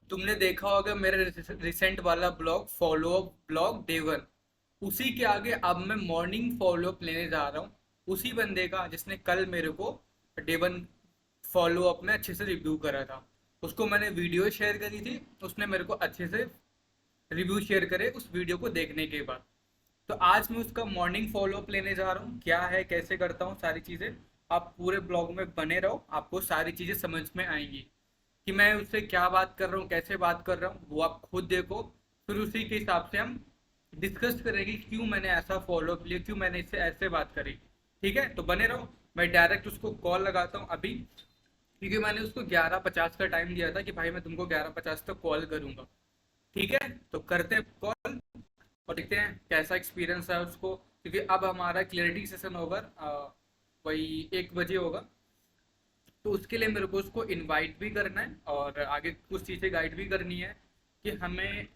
तुमने देखा होगा मेरा रिसेंट वाला blog, follow up blog day 1। उसी के आगे अब मैं मॉर्निंग फॉलो अप लेने जा रहा हूँ, उसी बंदे का जिसने कल मेरे को डे 1 फॉलो अप में अच्छे से रिव्यू करा था। उसको मैंने वीडियो शेयर करी थी, उसने मेरे को अच्छे से रिव्यू शेयर करे उस वीडियो को देखने के बाद। तो आज मैं उसका मॉर्निंग फॉलो अप लेने जा रहा हूँ, क्या है कैसे करता हूँ सारी चीज़ें। आप पूरे ब्लॉग में बने रहो, आपको सारी चीज़ें समझ में आएंगी कि मैं उससे क्या बात कर रहा हूँ, कैसे बात कर रहा हूँ, वो आप खुद देखो। फिर उसी के हिसाब से हम डिस्कस करेंगे कि क्यों मैंने ऐसा फॉलो अप लिया, क्यों मैंने इससे ऐसे बात करी। ठीक है, तो बने रहो। मैं डायरेक्ट उसको कॉल लगाता हूँ अभी, क्योंकि मैंने उसको 11:50 का टाइम दिया था कि भाई मैं तुमको 11:50 तक कॉल करूंगा। ठीक है, तो करते हैं कॉल और देखते हैं कैसा एक्सपीरियंस है उसको, क्योंकि अब हमारा क्लियरिटी सेशन होगा, वही 1 बजे होगा। तो उसके लिए मेरे को उसको इनवाइट भी करना है और आगे कुछ चीज़ें गाइड भी करनी है कि हमें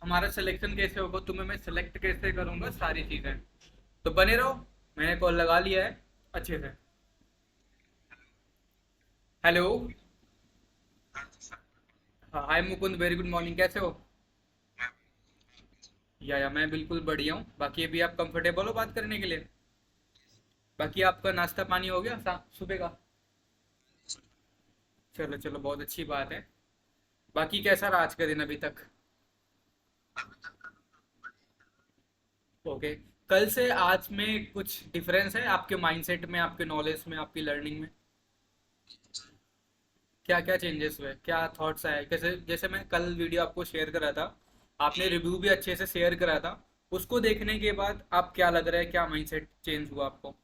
हमारा सिलेक्शन कैसे होगा, तुम्हें मैं सिलेक्ट कैसे करूँगा, सारी चीज़ें। तो बने रहो, मैंने कॉल लगा लिया है अच्छे से। हेलो। हाँ, हाय मुकुंद, वेरी गुड मॉर्निंग, कैसे हो? या मैं बिल्कुल बढ़िया हूँ। बाकी अभी आप कंफर्टेबल हो बात करने के लिए? बाकी आपका नाश्ता पानी हो गया सुबह का? चलो चलो, बहुत अच्छी बात है। बाकी कैसा रहा आज का दिन अभी तक? ओके। कल से आज में कुछ डिफरेंस है आपके माइंडसेट में, आपके नॉलेज में, आपकी लर्निंग में? क्या क्या चेंजेस हुए, क्या थॉट्स आए? जैसे जैसे मैं कल वीडियो आपको शेयर करा था, आपने रिव्यू भी अच्छे से शेयर करा था, उसको देखने के बाद आप क्या लग रहा है, क्या माइंडसेट चेंज हुआ आपको?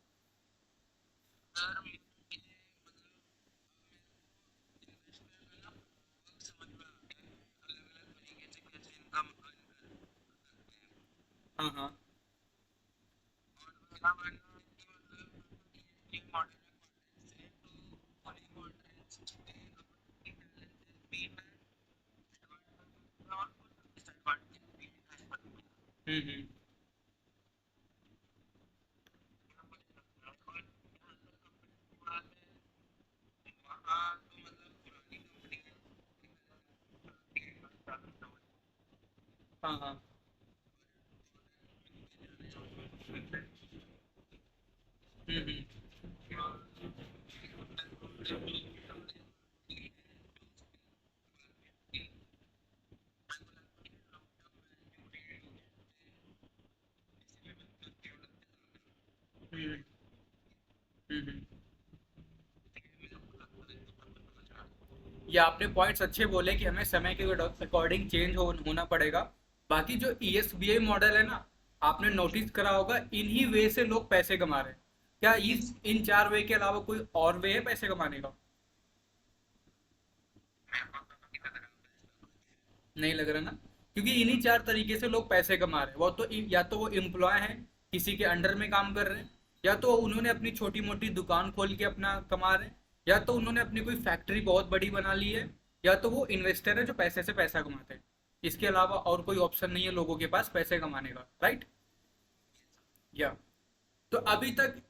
हाँ हाँ। हम्म। हाँ हाँ। हम्म। हम्म। हम्म। ये आपने पॉइंट्स अच्छे बोले कि हमें समय के अकॉर्डिंग चेंज होना पड़ेगा। बाकी जो ESBI मॉडल है ना, आपने नोटिस करा होगा इन्हीं वे से लोग पैसे कमा रहे हैं। क्या इस इन 4 वे के अलावा कोई और वे है पैसे कमाने का? नहीं लग रहा ना, क्योंकि इन्हीं 4 तरीके से लोग पैसे कमा रहे हैं। वो तो या तो वो एम्प्लॉय हैं, किसी के अंडर में काम कर रहे हैं, या तो उन्होंने अपनी छोटी मोटी दुकान खोल के अपना कमा रहे हैं, या तो उन्होंने अपनी कोई फैक्ट्री बहुत बड़ी बना ली है, या तो वो इन्वेस्टर है जो पैसे से पैसा कमाते हैं। इसके अलावा और कोई ऑप्शन नहीं है लोगों के पास पैसे कमाने का, राइट? या तो अभी तक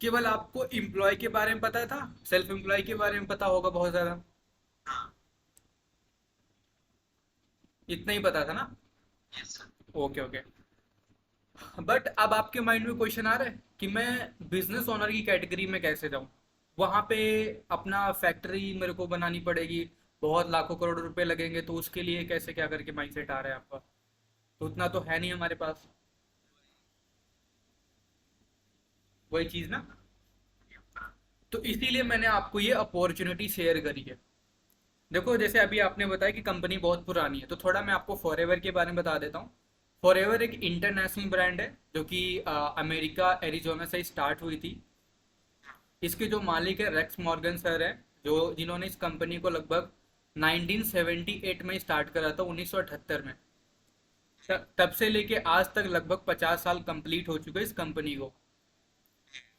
केवल आपको एम्प्लॉय के बारे में पता था, सेल्फ एम्प्लॉय के बारे में पता होगा बहुत ज़्यादा। इतना ही पता था ना? Okay okay. बट अब आपके माइंड में क्वेश्चन आ रहा है कि मैं बिजनेस ओनर की कैटेगरी में कैसे जाऊं? वहां पे अपना फैक्ट्री मेरे को बनानी पड़ेगी, बहुत लाखों करोड़ रुपए लगेंगे, तो उसके लिए कैसे क्या करके माइंडसेट आ रहा है आपका? तो उतना तो है नहीं हमारे पास। वही चीज ना। तो इसीलिए मैंने आपको ये अपॉर्चुनिटी शेयर करी है। देखो, जैसे अभी आपने बताया कि कंपनी बहुत पुरानी है, तो थोड़ा मैं आपको फॉरएवर के बारे में बता देता हूँ। फॉरएवर एक इंटरनेशनल ब्रांड है जो कि अमेरिका एरिजोना से स्टार्ट हुई थी। इसके जो मालिक है रेक्स मॉर्गन सर है, जो जिन्होंने इस कंपनी को लगभग 1978 में स्टार्ट करा था, 1978 में। तब से लेके आज तक लगभग 50 साल कंप्लीट हो चुके हैं इस कंपनी को।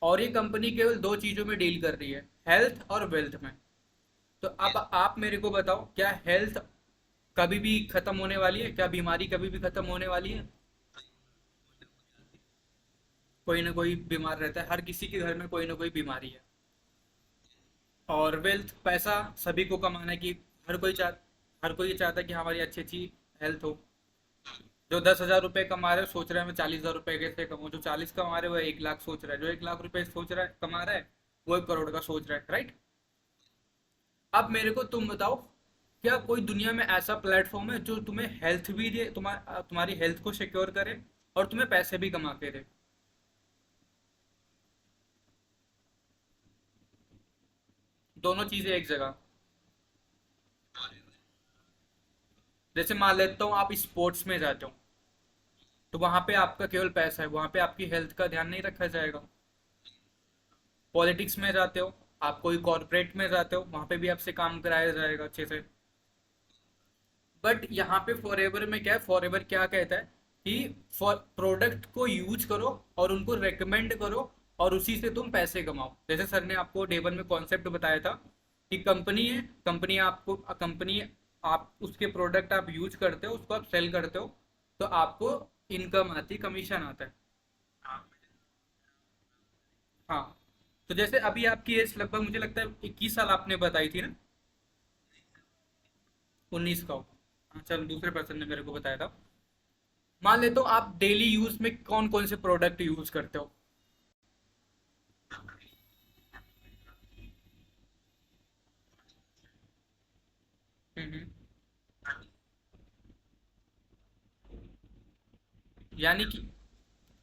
और ये कंपनी केवल दो चीज़ों में डील कर रही है, हेल्थ और वेल्थ में। तो अब आप मेरे को बताओ, क्या हेल्थ कभी भी खत्म होने वाली है? क्या बीमारी कभी भी खत्म होने वाली है? कोई ना कोई बीमार रहता है, हर किसी के घर में कोई ना कोई बीमारी है। और वेल्थ, पैसा सभी को कमाना है कि हर कोई चाह हर कोई ये चाहता है कि हमारी अच्छी अच्छी हेल्थ हो। जो 10,000 रुपये कमा रहे हैं सोच रहे हैं मैं 40,000 रुपये कैसे कमाऊँ, जो 40 कमा रहे हैं वो 1 लाख सोच रहा है, जो 1 लाख रुपए सोच रहा है कमा रहा है वो 1 करोड़ का सोच रहा है, राइट। अब मेरे को तुम बताओ, क्या कोई दुनिया में ऐसा प्लेटफॉर्म है जो तुम्हें हेल्थ भी दे, तुम्हारी हेल्थ को सिक्योर करे और तुम्हें पैसे भी कमा के दे? दोनों चीजें एक जगह। जैसे मान लेता हूँ आप स्पोर्ट्स में जाते हो, तो वहां पे आपका केवल पैसा है, वहां पे आपकी हेल्थ का ध्यान नहीं रखा जाएगा। पॉलिटिक्स में जाते हो, आप कोई कॉर्पोरेट में जाते हो, वहां पे भी आपसे काम कराया जाएगा अच्छे से। बट यहाँ पे फॉरएवर में क्या है, फॉरएवर क्या कहता है कि फॉर प्रोडक्ट को यूज करो और उनको रेकमेंड करो और उसी से तुम पैसे कमाओ। जैसे सर ने आपको डे वन में कॉन्सेप्ट बताया था कि कंपनी है, कंपनी आप उसके प्रोडक्ट आप यूज करते हो, उसको आप सेल करते हो, तो आपको इनकम आती, कमीशन आता है। हाँ, तो जैसे अभी आपकी एज लगभग मुझे लगता है 21 साल आपने बताई थी ना? 19 का हो। हाँ, चलो दूसरे पर्सन ने मेरे को बताया था। मान लेते हो आप डेली यूज में कौन कौन से प्रोडक्ट यूज करते हो? हम्म। यानी कि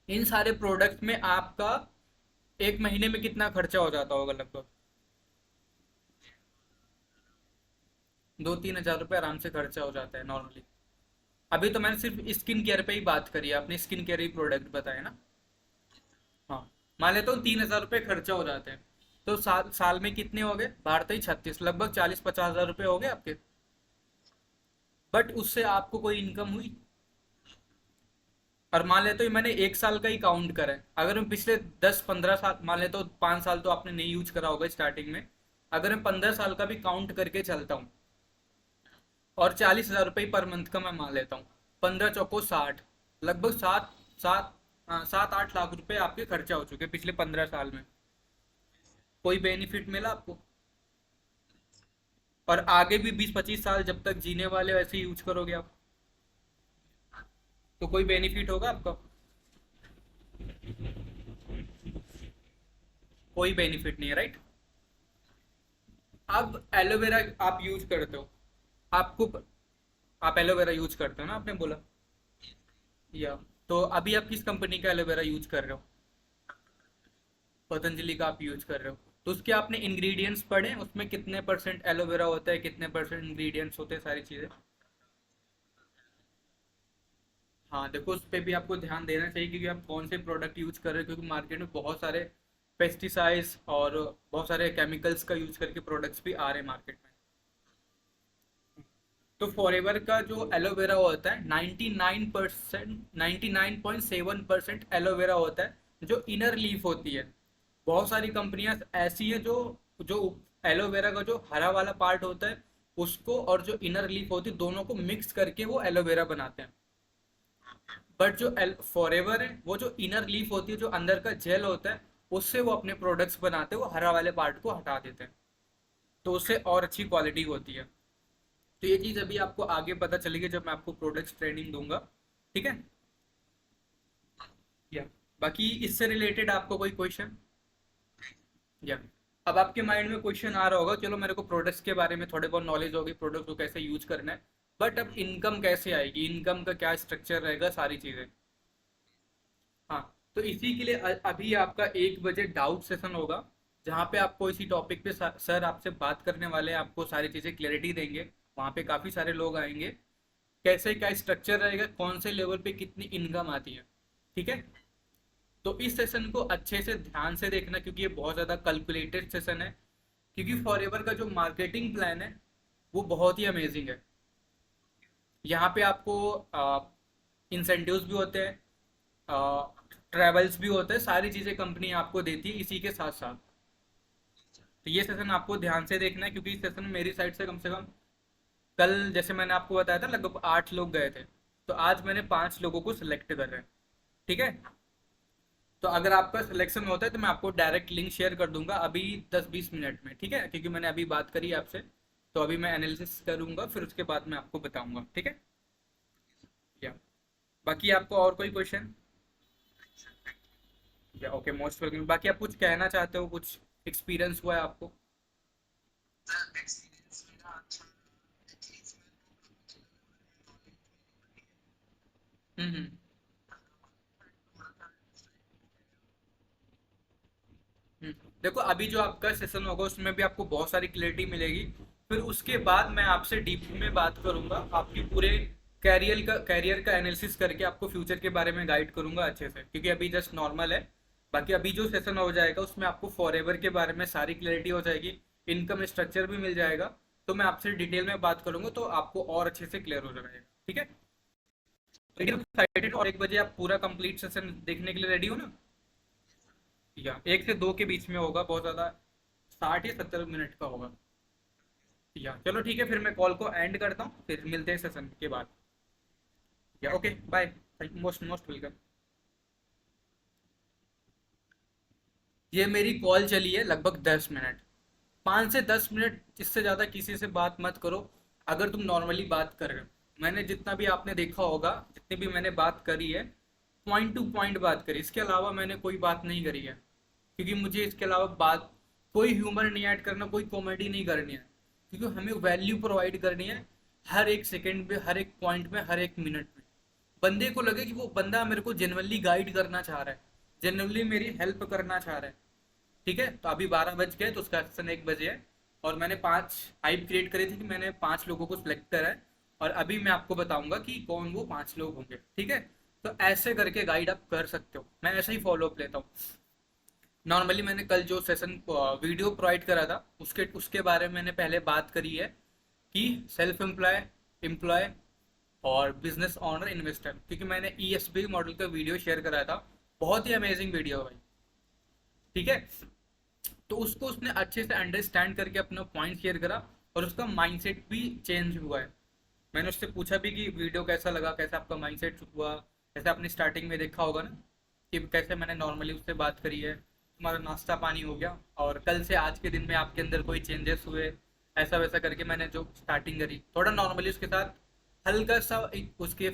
इन सारे प्रोडक्ट में आपका एक महीने में कितना खर्चा हो जाता होगा लगभग? 2-3 हज़ार रुपये आराम से खर्चा हो जाता है नॉर्मली। अभी तो मैंने सिर्फ स्किन केयर पे ही बात करी है, आपने स्किन केयर ही प्रोडक्ट बताए ना। हाँ, मान लेता हूँ 3 हज़ार रुपये खर्चा हो जाते हैं, तो साल साल में कितने हो गए, भारत ही 36, लगभग 40-50 हज़ार रुपये हो गए आपके। बट उससे आपको कोई इनकम हुई? और मान लेते हो मैंने 1 साल का ही काउंट करा है, अगर मैं पिछले 10-15 साल, मान लेता हूँ 5 साल तो आपने नहीं यूज करा होगा स्टार्टिंग में, अगर मैं 15 साल का भी काउंट करके चलता हूँ और 40,000 रुपये पर मंथ का मैं मान लेता हूँ, 15 चौको 60, लगभग सात सात 7-8 लाख रुपए आपके खर्चा हो चुके हैं पिछले 15 साल में। कोई बेनिफिट मिला आपको? और आगे भी 20-25 साल जब तक जीने वाले वैसे ही यूज करोगे आप, तो कोई बेनिफिट होगा आपका? कोई बेनिफिट नहीं है, राइट। अब एलोवेरा आप यूज करते हो, आपको आप एलोवेरा यूज करते हो ना, आपने बोला। या तो अभी आप किस कंपनी का एलोवेरा यूज कर रहे हो? पतंजलि का आप यूज कर रहे हो, तो उसके आपने इंग्रेडिएंट्स पढ़े, उसमें कितने परसेंट एलोवेरा होता है, कितने परसेंट इंग्रेडिएंट्स होते हैं, सारी चीजें। हाँ देखो, उस पर भी आपको ध्यान देना चाहिए क्योंकि आप कौन से प्रोडक्ट यूज कर रहे हो, क्योंकि मार्केट में बहुत सारे पेस्टिसाइड्स और बहुत सारे केमिकल्स का यूज करके प्रोडक्ट्स भी आ रहे हैं मार्केट में। तो फॉरएवर का जो एलोवेरा होता है 99.7% एलोवेरा होता है, जो इनर लीफ होती है। बहुत सारी कंपनियां ऐसी है जो जो एलोवेरा का जो हरा वाला पार्ट होता है उसको और जो इनर लीफ होती है दोनों को मिक्स करके वो एलोवेरा बनाते हैं। बट जो फॉरएवर है वो जो इनर लीफ होती है, जो अंदर का जेल होता है, उससे वो अपने प्रोडक्ट्स बनाते हैं, वो हरा वाले पार्ट को हटा देते हैं, तो उससे और अच्छी क्वालिटी होती है। तो ये चीज़ अभी आपको आगे पता चलेगी जब मैं आपको प्रोडक्ट्स ट्रेनिंग दूंगा, ठीक है। या बाकी इससे रिलेटेड आपको कोई क्वेश्चन? या अब आपके माइंड में क्वेश्चन आ रहा होगा, चलो मेरे को प्रोडक्ट्स के बारे में थोड़े बहुत नॉलेज होगी, प्रोडक्ट को कैसे यूज करना है, बट अब इनकम कैसे आएगी, इनकम का क्या स्ट्रक्चर रहेगा, सारी चीज़ें। हाँ, तो इसी के लिए अभी आपका 1 बजे डाउट सेशन होगा, जहाँ पे आपको इसी टॉपिक पे सर आपसे बात करने वाले हैं, आपको सारी चीज़ें क्लैरिटी देंगे। वहाँ पे काफ़ी सारे लोग आएंगे, कैसे क्या स्ट्रक्चर रहेगा, कौन से लेवल पे कितनी इनकम आती है, ठीक है। तो इस सेशन को अच्छे से ध्यान से देखना क्योंकि ये बहुत ज़्यादा कैलकुलेटेड सेशन है, क्योंकि फॉरएवर का जो मार्केटिंग प्लान है वो बहुत ही अमेजिंग है। यहाँ पे आपको इंसेंटिव्स भी होते हैं, ट्रेवल्स भी होते हैं, सारी चीज़ें कंपनी आपको देती है इसी के साथ साथ। तो ये सेशन आपको ध्यान से देखना है क्योंकि इस सेशन में मेरी साइड से कम कल जैसे मैंने आपको बताया था लगभग 8 लोग गए थे, तो आज मैंने 5 लोगों को सिलेक्ट कर रहे हैं, ठीक है। तो अगर आपका सिलेक्शन होता है तो मैं आपको डायरेक्ट लिंक शेयर कर दूंगा अभी 10-20 मिनट में, ठीक है, क्योंकि मैंने अभी बात करी आपसे। तो अभी मैं एनालिसिस करूंगा, फिर उसके बाद मैं आपको बताऊंगा, ठीक है। या बाकी आपको और कोई क्वेश्चन? या ओके, मोस्ट वेलकम। बाकी आप कुछ कहना चाहते हो, कुछ एक्सपीरियंस हुआ है आपको? हम्म। हम्म। देखो, अभी जो आपका सेशन होगा उसमें भी आपको बहुत सारी क्लैरिटी मिलेगी। फिर उसके बाद मैं आपसे डीप में बात करूंगा, आपकी पूरे कैरियर का एनालिसिस करके आपको फ्यूचर के बारे में गाइड करूंगा अच्छे से, क्योंकि अभी जस्ट नॉर्मल है। बाकी अभी जो सेशन हो जाएगा उसमें आपको फॉरएवर के बारे में सारी क्लैरिटी हो जाएगी, इनकम स्ट्रक्चर भी मिल जाएगा। तो मैं आपसे डिटेल में बात करूंगा तो आपको और अच्छे से क्लियर हो जाएगा, ठीक है। लेकिन एक्साइटेड, और 1 बजे आप पूरा कंप्लीट सेशन देखने के लिए रेडी हो ना? या 1 से 2 के बीच में होगा, बहुत ज़्यादा 60 या 70 मिनट का होगा। या चलो ठीक है, फिर मैं कॉल को एंड करता हूँ, फिर मिलते हैं सेशन के बाद। या okay, bye. Thank most most welcome. ये मेरी कॉल चली है लगभग 10 मिनट। 5 से 10 मिनट, इससे ज़्यादा किसी से बात मत करो। अगर तुम नॉर्मली बात कर रहे हो, मैंने जितना भी आपने देखा होगा, जितनी भी मैंने बात करी है, पॉइंट टू पॉइंट बात करी, इसके अलावा मैंने कोई बात नहीं करी है। क्योंकि मुझे इसके अलावा बात, कोई ह्यूमर नहीं ऐड करना, कोई कॉमेडी नहीं करनी है। क्योंकि हमें वैल्यू प्रोवाइड करनी है हर एक सेकंड पे, हर एक पॉइंट में, हर एक मिनट में। बंदे को लगे कि वो बंदा मेरे को जेनुअनली गाइड करना चाह रहा है, जेनुअनली मेरी हेल्प करना चाह रहा है। ठीक है, तो अभी 12 बज गए, तो उसका सेशन 1 बजे है। और मैंने 5 हाइप क्रिएट करी थी कि मैंने 5 लोगों को सिलेक्ट करा है। और अभी मैं आपको बताऊंगा कि कौन वो 5 लोग होंगे, ठीक है। तो ऐसे करके गाइड आप कर सकते हो, मैं ऐसा ही फॉलो अप लेता हूँ। नॉर्मली मैंने कल जो सेशन वीडियो प्रोवाइड करा था, उसके उसके बारे में मैंने पहले बात करी है कि सेल्फ एम्प्लॉय, एम्प्लॉय और बिजनेस ऑनर, इन्वेस्टर। क्योंकि मैंने ESB मॉडल का वीडियो शेयर कराया था, बहुत ही अमेजिंग वीडियो है भाई, ठीक है। तो उसको उसने अच्छे से अंडरस्टैंड करके अपना पॉइंट शेयर करा, और उसका माइंडसेट भी चेंज हुआ है। मैंने उससे पूछा भी कि वीडियो कैसा लगा, कैसा आपका माइंडसेट हुआ। जैसे आपने स्टार्टिंग में देखा होगा ना, कि कैसे मैंने नॉर्मली उससे बात करी है, तुम्हारा नाश्ता पानी हो गया, और कल से आज के दिन में आपके अंदर कोई चेंजेस हुए, ऐसा वैसा करके मैंने जो स्टार्टिंग करी, थोड़ा नॉर्मली उसके साथ हल्का सा उसके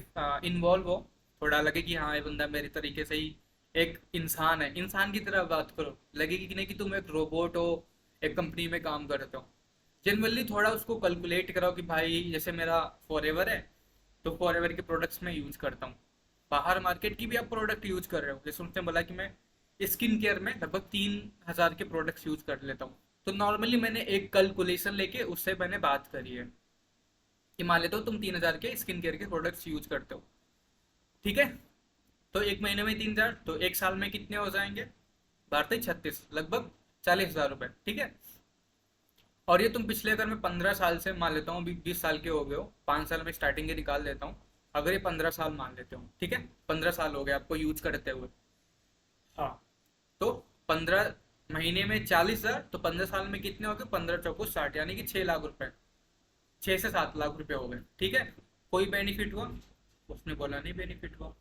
इन्वॉल्व हो, थोड़ा लगे कि हाँ ये बंदा मेरे तरीके से ही एक इंसान है, इंसान की तरह बात करो, लगेगी कि नहीं कि तुम एक रोबोट हो, एक कंपनी में काम करते हो। जनरली थोड़ा उसको कैलकुलेट कराओ कि भाई जैसे मेरा फॉरएवर है, तो फॉरएवर के प्रोडक्ट्स मैं यूज करता हूँ। बाहर मार्केट की भी आप प्रोडक्ट यूज कर रहे हो, जैसे उसने बोला कि मैं स्किन केयर में लगभग 3,000 के प्रोडक्ट्स यूज कर लेता हूँ। तो नॉर्मली मैंने एक कैलकुलेशन लेके उससे मैंने बात करी है कि मान लेते हो तुम 3,000 के स्किन केयर के प्रोडक्ट्स यूज करते हो, ठीक है। तो एक महीने में 3,000, तो एक साल में कितने हो जाएंगे? भारतीय 36, लगभग 40,000 रुपए, ठीक है। और ये तुम पिछले, अगर मैं 15 साल से मान लेता हूँ, अभी 20 साल के हो गए हो, 5 साल में स्टार्टिंग के निकाल देता हूँ, अगर ये 15 साल मान लेते हो, ठीक है, 15 साल हो गए आपको यूज करते हुए। हाँ, तो 15 महीने में 40,000, तो 15 साल में कितने हो गए? 15 चौको 60, यानी कि 6 लाख रुपए, 6 से 7 लाख रुपए हो गए, ठीक है। कोई बेनिफिट हुआ? उसने बोला नहीं बेनिफिट हुआ।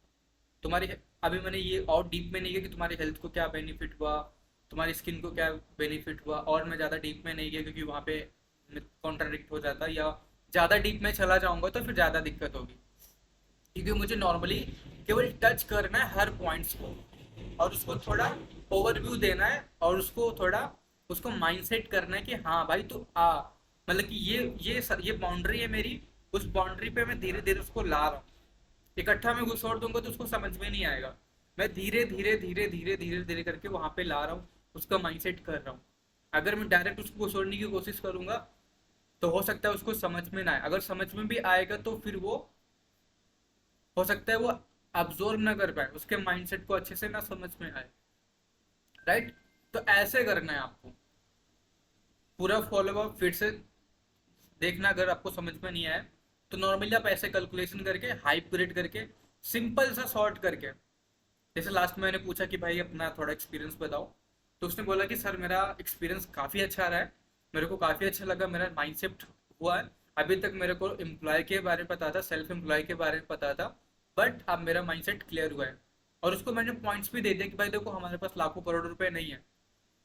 तुम्हारी, अभी मैंने ये और डीप में नहीं किया कि तुम्हारी हेल्थ को क्या बेनिफिट हुआ, तुम्हारी स्किन को क्या बेनिफिट हुआ, और मैं ज़्यादा डीप में नहीं गया क्योंकि वहाँ पे कॉन्ट्राडिक्ट हो जाता, या ज़्यादा डीप में चला जाऊँगा तो फिर ज़्यादा दिक्कत होगी। क्योंकि मुझे नॉर्मली केवल टच करना है हर पॉइंट्स को, और उसको थोड़ा ओवरव्यू देना है, और उसको थोड़ा उसको माइंडसेट करना है कि हाँ भाई तू आ, मतलब कि ये बाउंड्री है मेरी, उस बाउंड्री पे मैं धीरे धीरे उसको ला रहा हूँ। इकट्ठा में घुसोड़ दूंगा तो उसको समझ में नहीं आएगा। मैं धीरे धीरे धीरे धीरे धीरे धीरे करके वहां पे ला रहा हूँ, उसका माइंडसेट कर रहा हूँ। अगर मैं डायरेक्ट उसको घुसोड़ने की कोशिश करूंगा तो हो सकता है उसको समझ में ना आए, अगर समझ में भी आएगा तो फिर वो, हो सकता है वो अब्जॉर्व ना कर पाए, उसके माइंडसेट को अच्छे से ना समझ में आए, राइट। तो ऐसे करना है आपको, पूरा फॉलो अप फिर से देखना, अगर आपको समझ में नहीं आया तो नॉर्मली आप ऐसे कैलकुलेशन करके, हाइप क्रिएट करके, सिंपल सा शॉर्ट करके, जैसे लास्ट में मैंने पूछा कि भाई अपना थोड़ा एक्सपीरियंस बताओ, तो उसने बोला कि सर मेरा एक्सपीरियंस काफ़ी अच्छा रहा है, मेरे को काफ़ी अच्छा लगा, मेरा माइंडसेट हुआ है। अभी तक मेरे को एम्प्लॉय के बारे में पता था, सेल्फ एम्प्लॉय के बारे में पता था, बट अब मेरा माइंडसेट क्लियर हुआ है। और उसको मैंने पॉइंट्स भी दे दिया कि भाई देखो हमारे पास लाखों करोड़ रुपए नहीं है,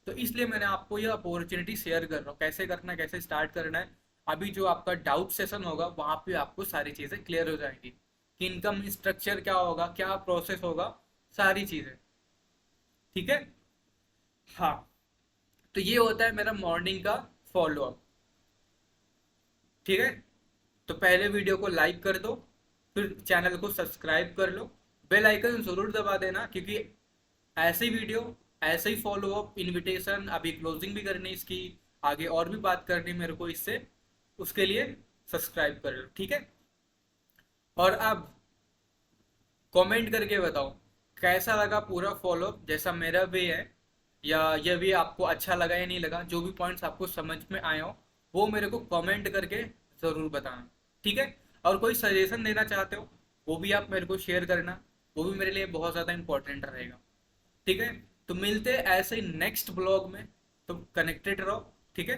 तो इसलिए मैंने आपको ये अपॉर्चुनिटी शेयर कर रहा हूँ, कैसे करना है, कैसे स्टार्ट करना है। अभी जो आपका डाउट सेशन होगा वहां पे आपको सारी चीजें क्लियर हो जाएंगी कि इनकम स्ट्रक्चर क्या होगा, क्या प्रोसेस होगा, सारी चीजें। ठीक है। हाँ, तो ये होता है मेरा मॉर्निंग का फॉलोअप। ठीक है। तो पहले वीडियो को लाइक कर दो, फिर चैनल को सब्सक्राइब कर लो, बेल आइकन जरूर दबा देना, क्योंकि ऐसे वीडियो, ऐसे ही फॉलो अप इनविटेशन, अभी क्लोजिंग भी करनी इसकी, आगे और भी बात करनी मेरे को इससे, उसके लिए सब्सक्राइब कर लो। ठीक है। और अब कमेंट करके बताओ कैसा लगा पूरा फॉलो अप, जैसा मेरा भी है, या ये भी आपको अच्छा लगा या नहीं लगा। जो भी पॉइंट्स आपको समझ में आए हो वो मेरे को कमेंट करके ज़रूर बताना। ठीक है। और कोई सजेशन देना चाहते हो वो भी आप मेरे को शेयर करना, वो भी मेरे लिए बहुत ज़्यादा इंपॉर्टेंट रहेगा। ठीक है। तो मिलते हैं ऐसे ही नेक्स्ट ब्लॉग में, तो कनेक्टेड रहो। ठीक है।